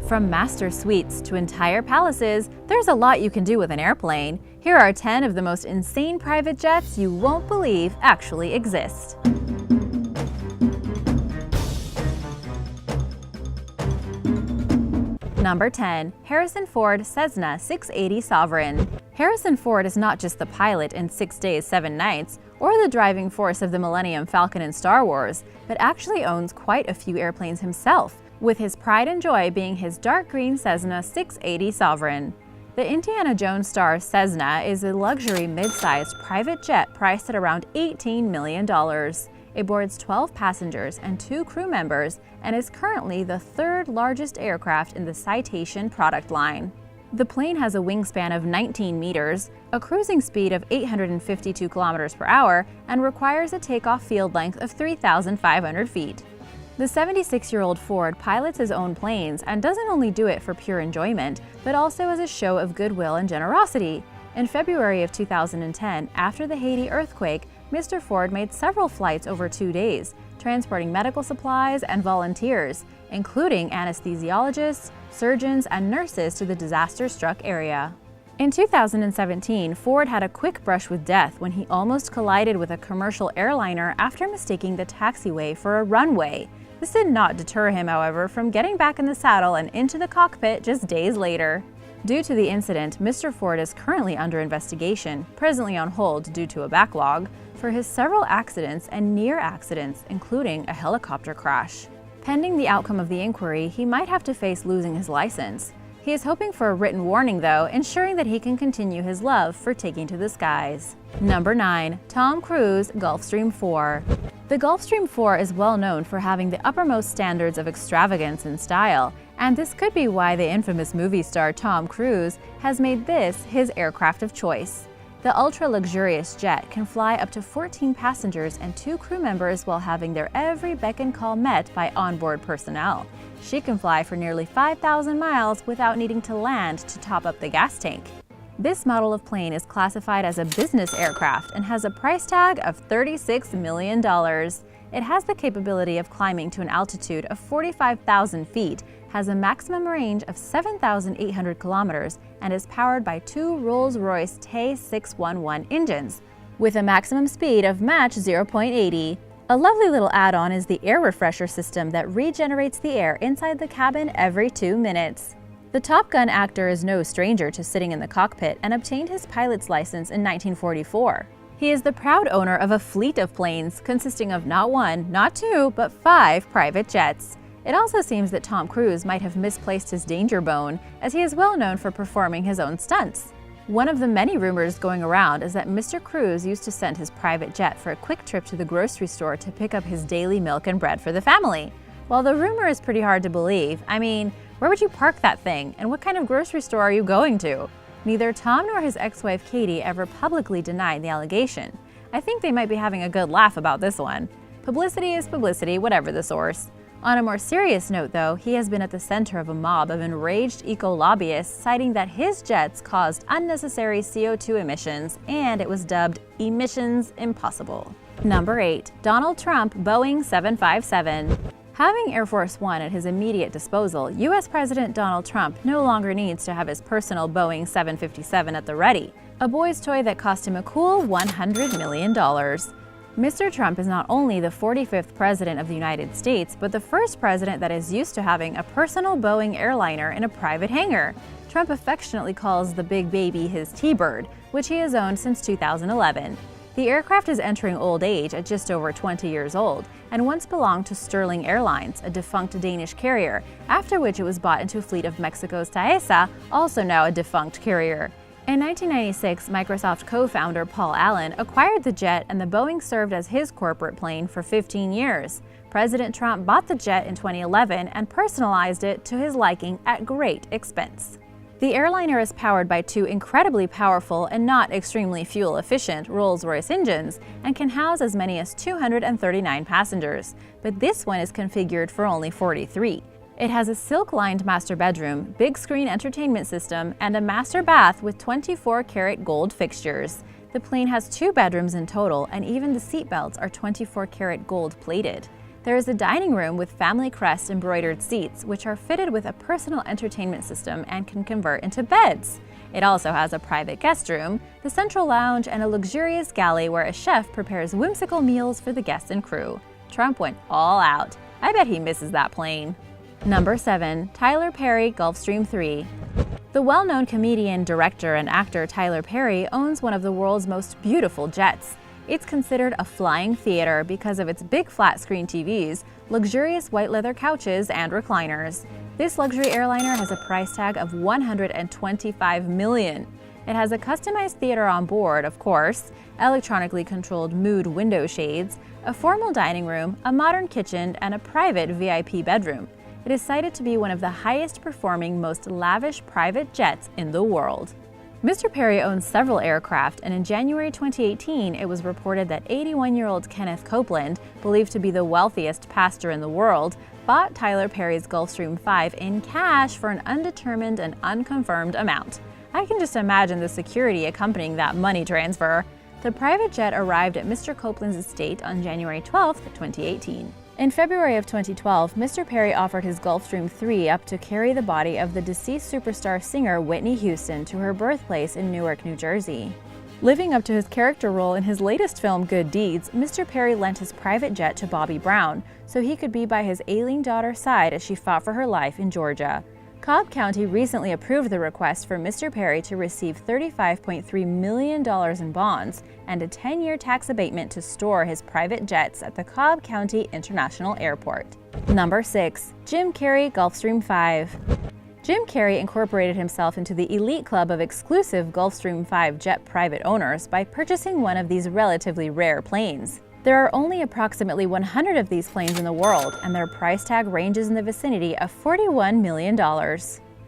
From master suites to entire palaces, there's a lot you can do with an airplane. Here are 10 of the most insane private jets you won't believe actually exist. Number 10. Harrison Ford Cessna 680 Sovereign. Harrison Ford is not just the pilot in 6 Days, 7 Nights, or the driving force of the Millennium Falcon in Star Wars, but actually owns quite a few airplanes himself, with his pride and joy being his dark green Cessna 680 Sovereign. The Indiana Jones star Cessna is a luxury mid-sized private jet priced at around $18 million. It boards 12 passengers and 2 crew members and is currently the 3rd largest aircraft in the Citation product line. The plane has a wingspan of 19 meters, a cruising speed of 852 kilometers per hour, and requires a takeoff field length of 3,500 feet. The 76-year-old Ford pilots his own planes and doesn't only do it for pure enjoyment, but also as a show of goodwill and generosity. In February of 2010, after the Haiti earthquake, Mr. Ford made several flights over 2 days, transporting medical supplies and volunteers, including anesthesiologists, surgeons, and nurses to the disaster-struck area. In 2017, Ford had a quick brush with death when he almost collided with a commercial airliner after mistaking the taxiway for a runway. This did not deter him, however, from getting back in the saddle and into the cockpit just days later. Due to the incident, Mr. Ford is currently under investigation, presently on hold due to a backlog, for his several accidents and near accidents, including a helicopter crash. Pending the outcome of the inquiry, he might have to face losing his license. He is hoping for a written warning, though, ensuring that he can continue his love for taking to the skies. Number 9. Tom Cruise Gulfstream IV. The Gulfstream IV is well known for having the uppermost standards of extravagance and style, and this could be why the infamous movie star Tom Cruise has made this his aircraft of choice. The ultra-luxurious jet can fly up to 14 passengers and 2 crew members while having their every beck and call met by onboard personnel. She can fly for nearly 5,000 miles without needing to land to top up the gas tank. This model of plane is classified as a business aircraft and has a price tag of $36 million. It has the capability of climbing to an altitude of 45,000 feet, has a maximum range of 7,800 kilometers, and is powered by 2 Rolls-Royce T611 engines, with a maximum speed of Mach 0.80. A lovely little add-on is the air refresher system that regenerates the air inside the cabin every 2 minutes. The Top Gun actor is no stranger to sitting in the cockpit and obtained his pilot's license in 1944. He is the proud owner of a fleet of planes consisting of not 1, not 2, but 5 private jets. It also seems that Tom Cruise might have misplaced his danger bone, as he is well known for performing his own stunts. One of the many rumors going around is that Mr. Cruise used to send his private jet for a quick trip to the grocery store to pick up his daily milk and bread for the family. While the rumor is pretty hard to believe, I mean, where would you park that thing, and what kind of grocery store are you going to? Neither Tom nor his ex-wife Katie ever publicly denied the allegation. I think they might be having a good laugh about this one. Publicity is publicity, whatever the source. On a more serious note, though, he has been at the center of a mob of enraged eco-lobbyists citing that his jets caused unnecessary CO2 emissions, and it was dubbed Emissions Impossible. Number 8. Donald Trump Boeing 757. Having Air Force One at his immediate disposal, U.S. President Donald Trump no longer needs to have his personal Boeing 757 at the ready, a boy's toy that cost him a cool $100 million. Mr. Trump is not only the 45th president of the United States, but the first president that is used to having a personal Boeing airliner in a private hangar. Trump affectionately calls the big baby his T-Bird, which he has owned since 2011. The aircraft is entering old age at just over 20 years old, and once belonged to Sterling Airlines, a defunct Danish carrier, after which it was bought into a fleet of Mexico's Cessna, also now a defunct carrier. In 1996, Microsoft co-founder Paul Allen acquired the jet, and the Boeing served as his corporate plane for 15 years. President Trump bought the jet in 2011 and personalized it to his liking at great expense. The airliner is powered by 2 incredibly powerful and not extremely fuel-efficient Rolls-Royce engines and can house as many as 239 passengers, but this one is configured for only 43. It has a silk-lined master bedroom, big screen entertainment system, and a master bath with 24-karat gold fixtures. The plane has 2 bedrooms in total, and even the seatbelts are 24-karat gold plated. There is a dining room with family crest embroidered seats, which are fitted with a personal entertainment system and can convert into beds. It also has a private guest room, the central lounge, and a luxurious galley where a chef prepares whimsical meals for the guests and crew. Trump went all out. I bet he misses that plane. Number 7. Tyler Perry Gulfstream IV. The well-known comedian, director, and actor Tyler Perry owns one of the world's most beautiful jets. It's considered a flying theater because of its big flat-screen TVs, luxurious white leather couches, and recliners. This luxury airliner has a price tag of $125 million. It has a customized theater on board, of course, electronically controlled mood window shades, a formal dining room, a modern kitchen, and a private VIP bedroom. It is cited to be one of the highest-performing, most lavish private jets in the world. Mr. Perry owns several aircraft, and in January 2018, it was reported that 81-year-old Kenneth Copeland, believed to be the wealthiest pastor in the world, bought Tyler Perry's Gulfstream V in cash for an undetermined and unconfirmed amount. I can just imagine the security accompanying that money transfer. The private jet arrived at Mr. Copeland's estate on January 12, 2018. In February of 2012, Mr. Perry offered his Gulfstream III up to carry the body of the deceased superstar singer Whitney Houston to her birthplace in Newark, New Jersey. Living up to his character role in his latest film, Good Deeds, Mr. Perry lent his private jet to Bobby Brown so he could be by his ailing daughter's side as she fought for her life in Georgia. Cobb County recently approved the request for Mr. Perry to receive $35.3 million in bonds and a 10-year tax abatement to store his private jets at the Cobb County International Airport. Number 6. Jim Carrey Gulfstream V. Jim Carrey incorporated himself into the elite club of exclusive Gulfstream V jet private owners by purchasing one of these relatively rare planes. There are only approximately 100 of these planes in the world, and their price tag ranges in the vicinity of $41 million.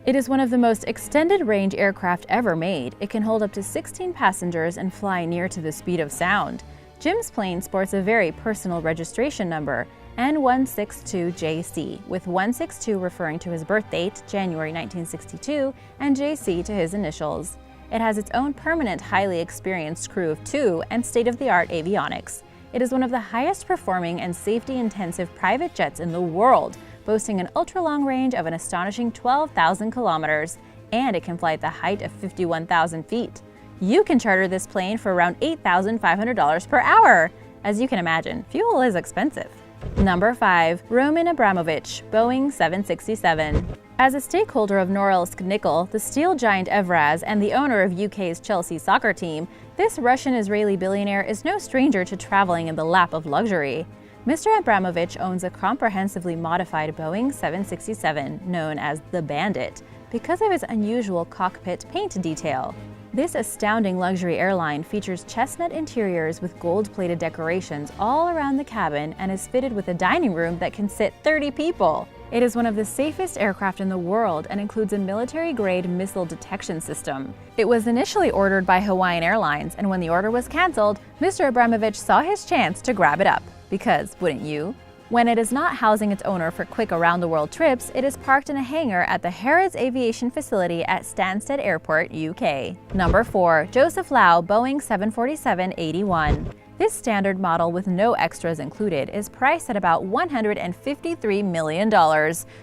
It is one of the most extended-range aircraft ever made. It can hold up to 16 passengers and fly near to the speed of sound. Jim's plane sports a very personal registration number, N162JC, with 162 referring to his birth date, January 1962, and JC to his initials. It has its own permanent, highly experienced crew of 2 and state-of-the-art avionics. It is one of the highest-performing and safety-intensive private jets in the world, boasting an ultra-long range of an astonishing 12,000 kilometers, and it can fly at the height of 51,000 feet. You can charter this plane for around $8,500 per hour. As you can imagine, fuel is expensive. Number 5. Roman Abramovich, Boeing 767. As a stakeholder of Norilsk Nickel, the steel giant Evraz, and the owner of UK's Chelsea soccer team, this Russian-Israeli billionaire is no stranger to traveling in the lap of luxury. Mr. Abramovich owns a comprehensively modified Boeing 767, known as the Bandit, because of its unusual cockpit paint detail. This astounding luxury airline features chestnut interiors with gold-plated decorations all around the cabin and is fitted with a dining room that can sit 30 people. It is one of the safest aircraft in the world and includes a military-grade missile detection system. It was initially ordered by Hawaiian Airlines, and when the order was canceled, Mr. Abramovich saw his chance to grab it up. Because, wouldn't you? When it is not housing its owner for quick around-the-world trips, it is parked in a hangar at the Harrods Aviation Facility at Stansted Airport, UK. Number 4. Joseph Lau Boeing 747-81. This standard model with no extras included is priced at about $153 million.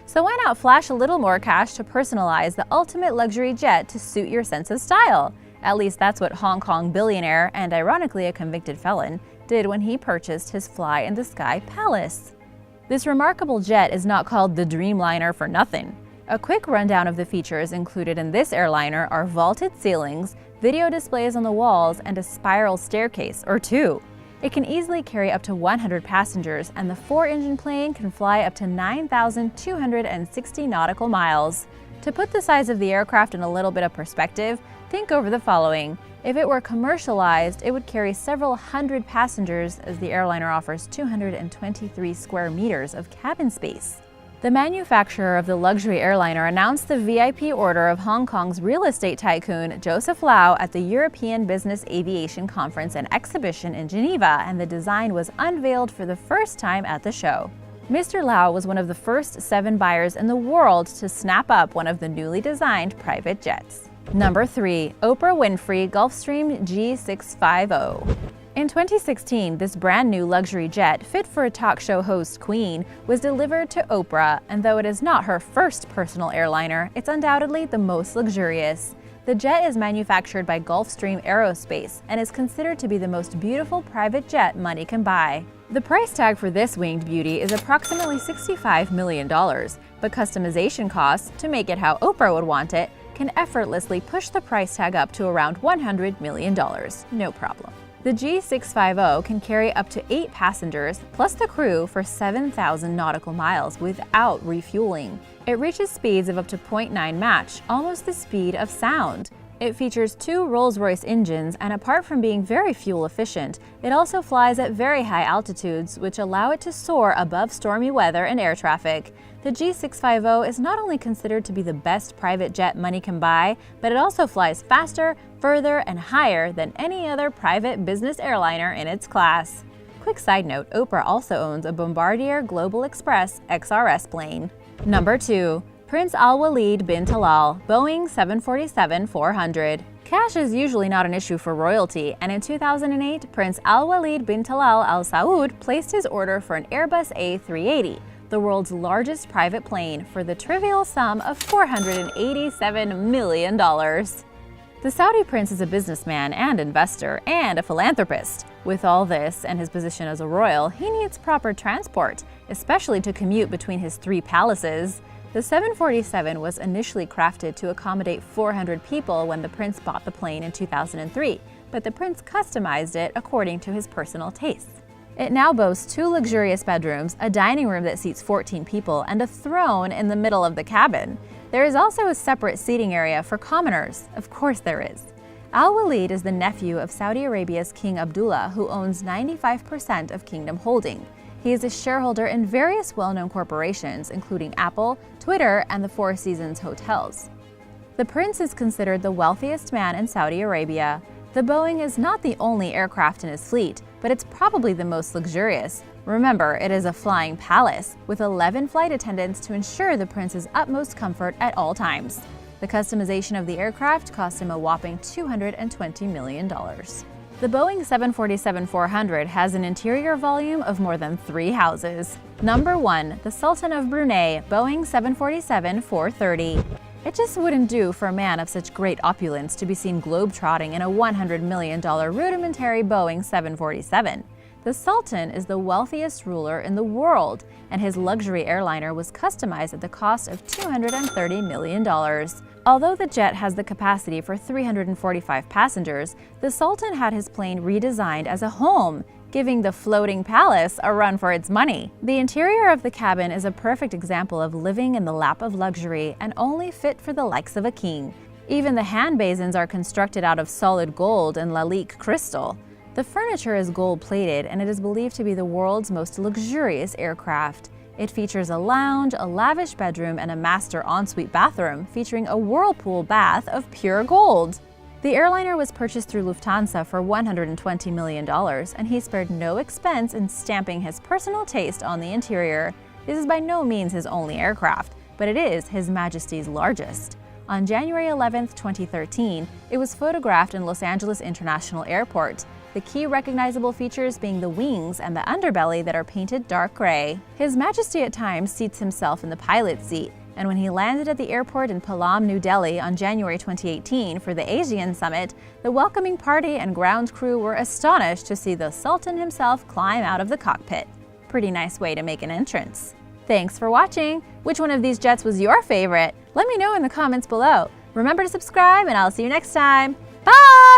So why not flash a little more cash to personalize the ultimate luxury jet to suit your sense of style? At least that's what Hong Kong billionaire, and ironically a convicted felon, did when he purchased his fly-in-the-sky palace. This remarkable jet is not called the Dreamliner for nothing. A quick rundown of the features included in this airliner are vaulted ceilings, video displays on the walls, and a spiral staircase, or 2. It can easily carry up to 100 passengers, and the 4-engine plane can fly up to 9,260 nautical miles. To put the size of the aircraft in a little bit of perspective, think over the following. If it were commercialized, it would carry several hundred passengers, as the airliner offers 223 square meters of cabin space. The manufacturer of the luxury airliner announced the VIP order of Hong Kong's real estate tycoon Joseph Lau at the European Business Aviation Conference and Exhibition in Geneva, and the design was unveiled for the first time at the show. Mr. Lau was one of the first 7 buyers in the world to snap up one of the newly designed private jets. Number 3. Oprah Winfrey Gulfstream G650. In 2016, this brand new luxury jet, fit for a talk show host queen, was delivered to Oprah, and though it is not her first personal airliner, it's undoubtedly the most luxurious. The jet is manufactured by Gulfstream Aerospace and is considered to be the most beautiful private jet money can buy. The price tag for this winged beauty is approximately $65 million, but customization costs, to make it how Oprah would want it, can effortlessly push the price tag up to around $100 million. No problem. The G650 can carry up to 8 passengers plus the crew for 7,000 nautical miles without refueling. It reaches speeds of up to 0.9 Mach, almost the speed of sound. It features 2 Rolls-Royce engines, and apart from being very fuel efficient, it also flies at very high altitudes, which allow it to soar above stormy weather and air traffic. The G650 is not only considered to be the best private jet money can buy, but it also flies faster, further, and higher than any other private business airliner in its class. Quick side note, Oprah also owns a Bombardier Global Express XRS plane. Number 2. Prince Al-Walid bin Talal, Boeing 747-400. Cash is usually not an issue for royalty, and in 2008, Prince Al-Walid bin Talal Al Saud placed his order for an Airbus A380, the world's largest private plane, for the trivial sum of $487 million. The Saudi prince is a businessman and investor and a philanthropist. With all this and his position as a royal, he needs proper transport, especially to commute between his 3 palaces. The 747 was initially crafted to accommodate 400 people when the prince bought the plane in 2003, but the prince customized it according to his personal tastes. It now boasts 2 luxurious bedrooms, a dining room that seats 14 people, and a throne in the middle of the cabin. There is also a separate seating area for commoners. Of course there is. Al-Walid is the nephew of Saudi Arabia's King Abdullah, who owns 95% of Kingdom Holding. He is a shareholder in various well-known corporations, including Apple, Twitter, and the Four Seasons hotels. The prince is considered the wealthiest man in Saudi Arabia. The Boeing is not the only aircraft in his fleet, but it's probably the most luxurious. Remember, it is a flying palace, with 11 flight attendants to ensure the prince's utmost comfort at all times. The customization of the aircraft cost him a whopping $220 million. The Boeing 747-400 has an interior volume of more than 3 houses. Number 1. The Sultan of Brunei, Boeing 747-430. It just wouldn't do for a man of such great opulence to be seen globetrotting in a $100 million rudimentary Boeing 747. The Sultan is the wealthiest ruler in the world, and his luxury airliner was customized at the cost of $230 million. Although the jet has the capacity for 345 passengers, the Sultan had his plane redesigned as a home, giving the floating palace a run for its money. The interior of the cabin is a perfect example of living in the lap of luxury and only fit for the likes of a king. Even the hand basins are constructed out of solid gold and Lalique crystal. The furniture is gold-plated, and it is believed to be the world's most luxurious aircraft. It features a lounge, a lavish bedroom, and a master ensuite bathroom featuring a whirlpool bath of pure gold. The airliner was purchased through Lufthansa for $120 million, and he spared no expense in stamping his personal taste on the interior. This is by no means his only aircraft, but it is His Majesty's largest. On January 11, 2013, it was photographed in Los Angeles International Airport, the key recognizable features being the wings and the underbelly that are painted dark gray. His Majesty at times seats himself in the pilot's seat, and when he landed at the airport in Palam, New Delhi on January 2018 for the ASEAN Summit, the welcoming party and ground crew were astonished to see the Sultan himself climb out of the cockpit. Pretty nice way to make an entrance. Thanks for watching! Which one of these jets was your favorite? Let me know in the comments below. Remember to subscribe, and I'll see you next time. Bye!